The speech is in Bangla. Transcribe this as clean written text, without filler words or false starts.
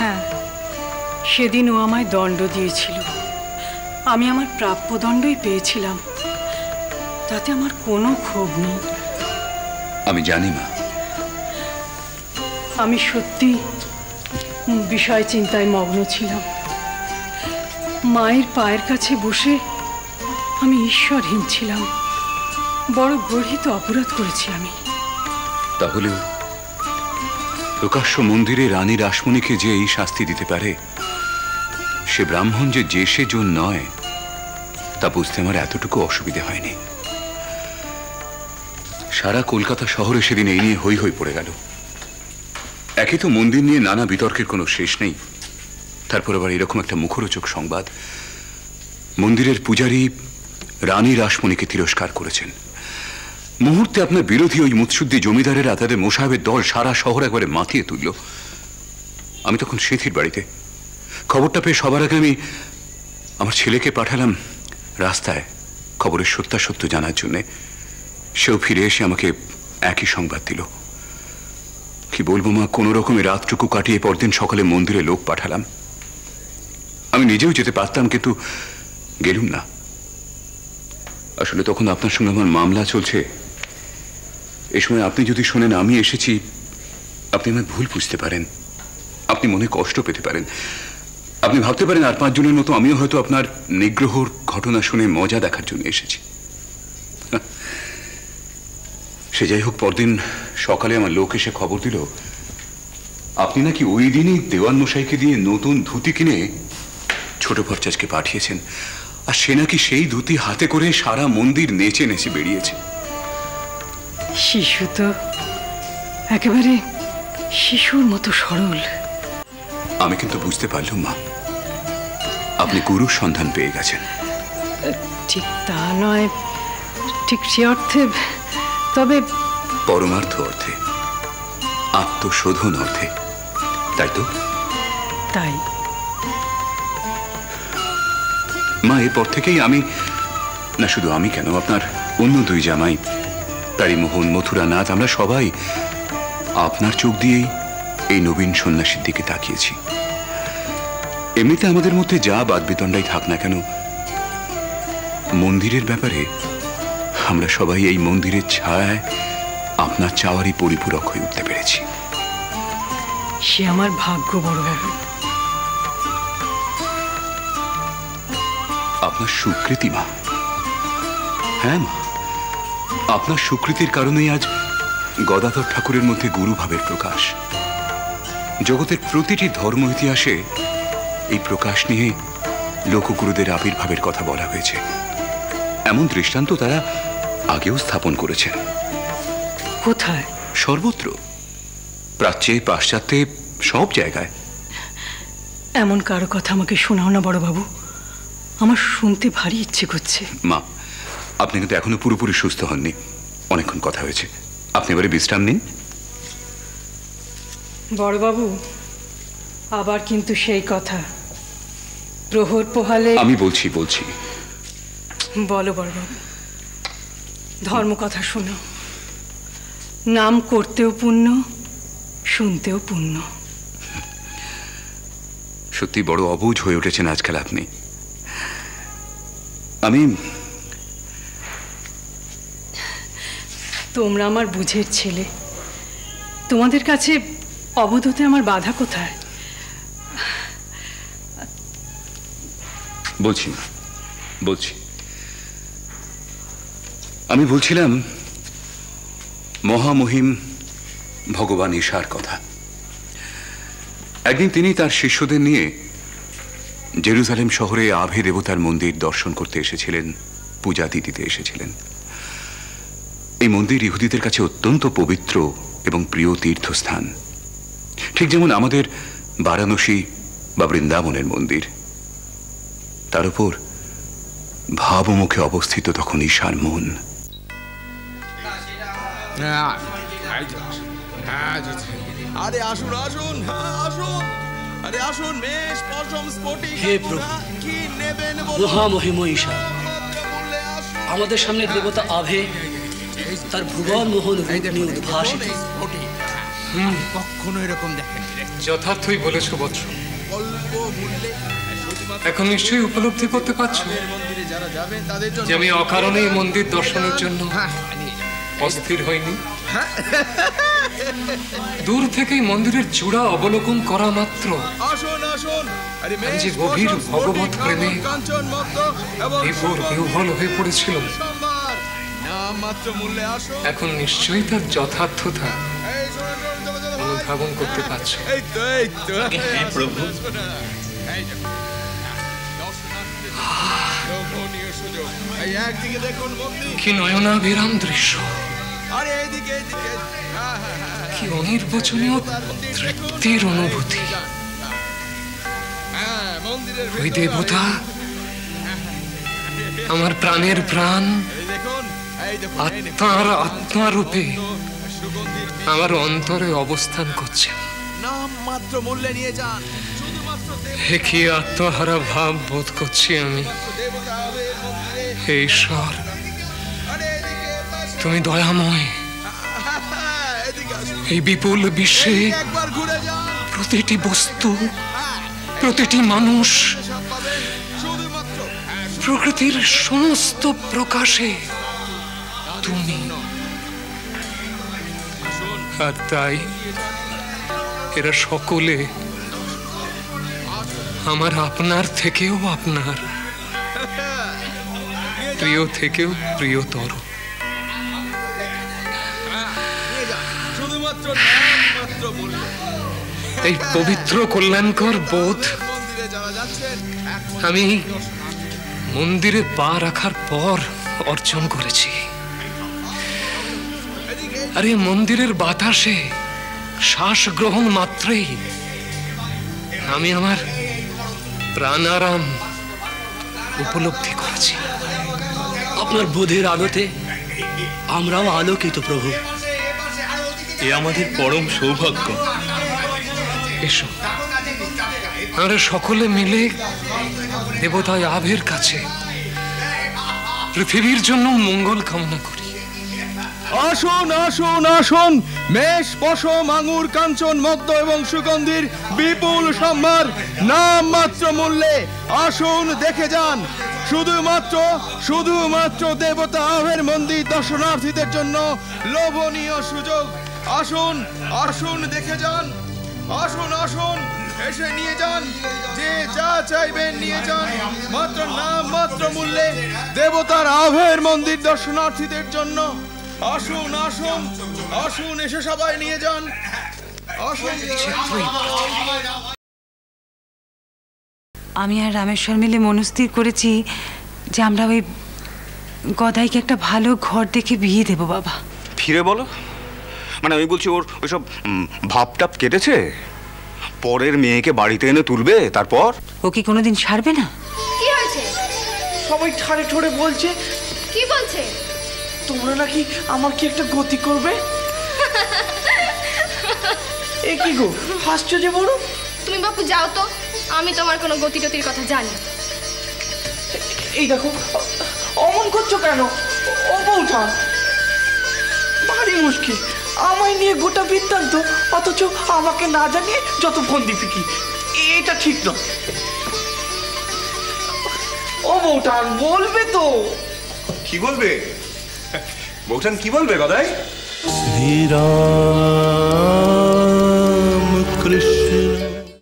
হ্যাঁ, সেদিন ও আমায় দণ্ড দিয়েছিল। আমি আমার প্রাপ্য দণ্ডই পেয়েছিলাম, তাতে আমার কোনো ক্ষোভ নেই। আমি জানি মা। আমি সত্যি বিষয় চিন্তায় মগ্ন ছিলাম। মায়ের পায়ের কাছে বসে আমি ঈশ্বরহীন ছিলাম। বড় গর্হিত অপরাধ করেছি আমি। তাহলেও প্রকাশ্য মন্দিরে রানী রাসমণিকে যে এই শাস্তি দিতে পারে, সে ব্রাহ্মণ যে সে জন নয়, তা বুঝতে আমার এতটুকু অসুবিধে হয়নি। সারা কলকাতা শহরে সেদিন এই নিয়ে হই হই পড়ে গেল। একে তো মন্দির নিয়ে নানা বিতর্কের কোনো শেষ নেই, তারপর আবার এরকম একটা মুখরোচক সংবাদ, মন্দিরের পূজারী রানী রাসমণিকে তিরস্কার করেছেন। মুহূর্তে আপনার বিরোধী ওই মুৎসুদ্দি জমিদারেরা তাদের মোসাহেবের দল সারা শহর একবারে মাতিয়ে তুলল। আমি তখন সেথির বাড়িতে। খবরটা পেয়ে সবার আগে আমি আমার ছেলেকে পাঠালাম রাস্তায় খবরের সত্যাসত্য জানার জন্যে। সেও ফিরে এসে আমাকে একই সংবাদ দিল। কি বলবো মা, কোনো রকমে রাতটুকু কাটিয়ে পরদিন সকালে মন্দিরে লোক পাঠালাম। আমি নিজেও যেতে পারতাম, কিন্তু গেলুম না। আসলে তখন আপনার সঙ্গে আমার মামলা চলছে। এই সময় আপনি যদি শোনেন আমি এসেছি, আপনি আমায় ভুল বুঝতে পারেন, আপনি মনে কষ্ট পেতে পারেন। আপনি ভাবতে পারেন আর 5 জনের মতো আমিও হয়তো আপনার নিগ্রহর ঘটনা শুনে মজা দেখার জন্য এসেছি। সে যাই হোক, পরদিন সকালে আমার লোক এসে খবর দিল আপনি নাকি ওই দিনই দেওয়ান মশাইকে দিয়ে নতুন ধুতি কিনে ছোট ভরচাজকে পাঠিয়েছেন, আর সে নাকি সেই ধুতি হাতে করে সারা মন্দির নেচে নেচে বেরিয়েছে। শিশু তো একেবারে শিশুর মতো সরল। আমি কিন্তু বুঝতে পারলাম মা, আপনি গুরুর সন্ধান পেয়ে গেছেন। ঠিক তা নয়, ঠিক সে অর্থে, তবে পরমার্থ অর্থে, আত্মশোধন অর্থে, তাই তো? তাই। মা, এরপর থেকেই আমি, না শুধু আমি কেন, আপনার অন্য 2 জামাই তারিমোহন, মথুরানাথ, আমরা সবাই আপনার চোখ দিয়েই এই নবীন সন্ন্যাসীর দিকে তাকিয়েছি। এমনিতে আমাদের মধ্যে যা বাদবিতণ্ডাই থাক না কেন, মন্দিরের ব্যাপারে আমরা সবাই এই মন্দিরের ছায়ায় আপনার চাওয়ারই পরিপূরক হয়ে উঠতে পেরেছি। সে আমার ভাগ্য বড় বাবু। আপনার সুকৃতি মা। হ্যাঁ মা, আপনার সুকৃতির কারণেই আজ গদাধর ঠাকুরের মধ্যে গুরুভাবের প্রকাশ। জগতের প্রতিটি ধর্ম ইতিহাসে এই প্রকাশ নিয়ে লোকগুরুদের আবির্ভাবের কথা বলা হয়েছে। এমন দৃষ্টান্ত তারা আগেও স্থাপন করেছেন। কোথায়? সর্বত্র, প্রাচ্যে, পাশ্চাত্যে, সব জায়গায়। এমন কারো কথা আমাকে শোনাও না বড় বাবু, আমার শুনতে ভারী ইচ্ছে করছে। মা, আপনি কিন্তু এখনো পুরোপুরি সুস্থ হননি, অনেকক্ষণ কথা হয়েছে, আপনি এবারে বিশ্রাম নিন। বড় বাবু, আবার কিন্তু সেই কথা, প্রহর পোহালে। আমি বলছি। বলো বড় বাবু, ধর্ম কথা শোনো। নাম করতেও পুণ্য, শুনতেও পুণ্য। সত্যি বড় অবুঝ হয়ে উঠেছেন আজকাল আপনি। তোমরা আমার বুঝের ছেলে, তোমাদের কাছে অবোধ হতে আমার বাধা কোথায়? বলছি আমি বলছিলাম মহামহিম ভগবান ঈশার কথা। একদিন তিনি তার শিষ্যদের নিয়ে জেরুজালেম শহরে আভে দেবতার মন্দির দর্শন করতে এসেছিলেন, পূজা দিতে এসেছিলেন। এই মন্দির ইহুদিদের কাছে অত্যন্ত পবিত্র এবং প্রিয় তীর্থস্থান, ঠিক যেমন আমাদের বারাণসী বা বৃন্দাবনের মন্দির। তার উপর ভাবমুখে অবস্থিত তখন ঈশার মন। আরে আসুন আসুন আসুন, আরে আসুন, মেষ পশম স্ফটিক। হে প্রভু, মহামহিম ঈশা, আমাদের সামনে দেবতা আভে তার ভুবন মোহন রূপ নিয়ে উদ্ভাসিত। কখনো এরকম দেখেন। যথার্থই বলেছ বৎস। অল্প মূল্যে শুধুমাত্র এখন নিশ্চয়ই উপলব্ধি করতে পারছো মন্দিরে যারা যাবেন তাদের জন্য যে আমি অকারণেই মন্দির দর্শনের জন্য হ্যাঁ, নিয়ে যান। অস্থির হয়নি। দূর থেকেই মন্দিরের চূড়া অবলোকন করা মাত্র আসুন আসুন আরে আমি যে গভীর ভগবত প্রেমে কাঞ্চন মত্ত এবং বিভোর বিহ্বল হয়ে পড়েছিলাম, সম্ভার নাম মাত্র মূল্যে আসুন। এখন নিশ্চয়ই তার যথার্থতা এই শোনো, শোনো, চলো, চলো, ভাই। অনুধাবন করতে পারছো। এই তো এই তো হ্যাঁ, প্রভু। এই যে, দর্শনার্থীদের লোভনীয় সুযোগ। এই একদিকে দেখুন মন্দির, কি নয়নাভিরাম দৃশ্য, আরে এইদিকে এইদিকে হ্যাঁ হ্যাঁ হ্যাঁ কি অনির্বচনীয় তৃপ্তির অনুভূতি। হ্যাঁ মন্দিরের ওই ভিতরে দেবতা আমার প্রাণের প্রাণ, এই দেখুন এই দেখুন এই দেখুন। আত্মার আত্মা রূপে সুগন্ধির আমার অন্তরে অবস্থান করছে। নাম মাত্র মূল্যে নিয়ে যান। শুধুমাত্র হে কি আত্মহারা ভাব বোধ করছি আমি। দেবতা হবে মন্দিরে। হে ঈশ্বর, আরে এদিকে পাশে। তুমি দয়াময়। এদিকে আসুন। এই বিপুল বিশ্বে একবার ঘুরে যান। প্রতিটি বস্তু, প্রতিটি মানুষ, সব পাবেন শুধুমাত্র প্রকৃতির সমস্ত প্রকাশে তুমি। আর তাই এরা সকলে আমার আপনার থেকেও আপনার, প্রিয় থেকেও প্রিয়তর। নিয়ে যান। শুধুমাত্র নাম মাত্র মূল্যে। এই পবিত্র কল্যাণকর বোধ মন্দিরে যারা যাচ্ছেন একমাত্র আমি মন্দিরে পা রাখার পর অর্জন করেছি। এদিকে আরে মন্দিরের বাতাসে শ্বাস গ্রহণ মাত্রেই আমি আমার প্রাণারাম উপলব্ধি করেছি। আপনার বোধের আলোতে আমরাও আলোকিত প্রভু। এ আমাদের পরম সৌভাগ্য। এসো আমরা সকলে মিলে দেবতায় আভের কাছে পৃথিবীর জন্য মঙ্গল কামনা করি। আসুন আসুন আসুন, মেষ পশম আঙুর কাঞ্চন মদ্য এবং সুগন্ধির বিপুল সম্ভার নাম মাত্র মূল্যে আসুন দেখে যান। শুধুমাত্র দেবতা আহের মন্দির দর্শনার্থীদের জন্য লোভনীয় সুযোগ। আসুন আসুন দেখে যান। আসুন আসুন এসে নিয়ে যান, যে যা চাইবেন নিয়ে যান মাত্র নাম মাত্র মূল্যে দেবতার আহের মন্দির দর্শনার্থীদের জন্য। আসুন আসুন আসুন এসে সবাই নিয়ে যান। আসুন। আমি আর রামেশ্বর মিলে মনস্থির করেছি যে আমরা ওই গদাইকে একটা ভালো ঘর দেখে বিয়ে দেব বাবা। ফিরে বলো, মানে আমি বলছি ওর ওইসব ভাবটাপ কেটেছে, পরের মেয়েকে বাড়িতে এনে তুলবে, তারপর ও কি কোনোদিন ছাড়বে না? কি হয়েছে? সবাই ঠাড়ে ঠোড়ে বলছে কি বলছে? তোমরা নাকি আমার কি একটা গতি করবে। এ কি গো, হাসছো যে বড়? তুমি বাপু যাও তো, আমি তোমার কোনো গতি টতির কথা জানি না। এই দেখো, অমন করছো কেন? ও বউটা ভারী মুশকিল, আমায় নিয়ে গোটা বৃত্তান্ত, অথচ আমাকে না জানিয়ে যত ফন্দি ফিকি, এটা ঠিক নয়। ও বউটা বলবে তো? কি বলবে? বউঠান কি বলবে গদাই? ধীরা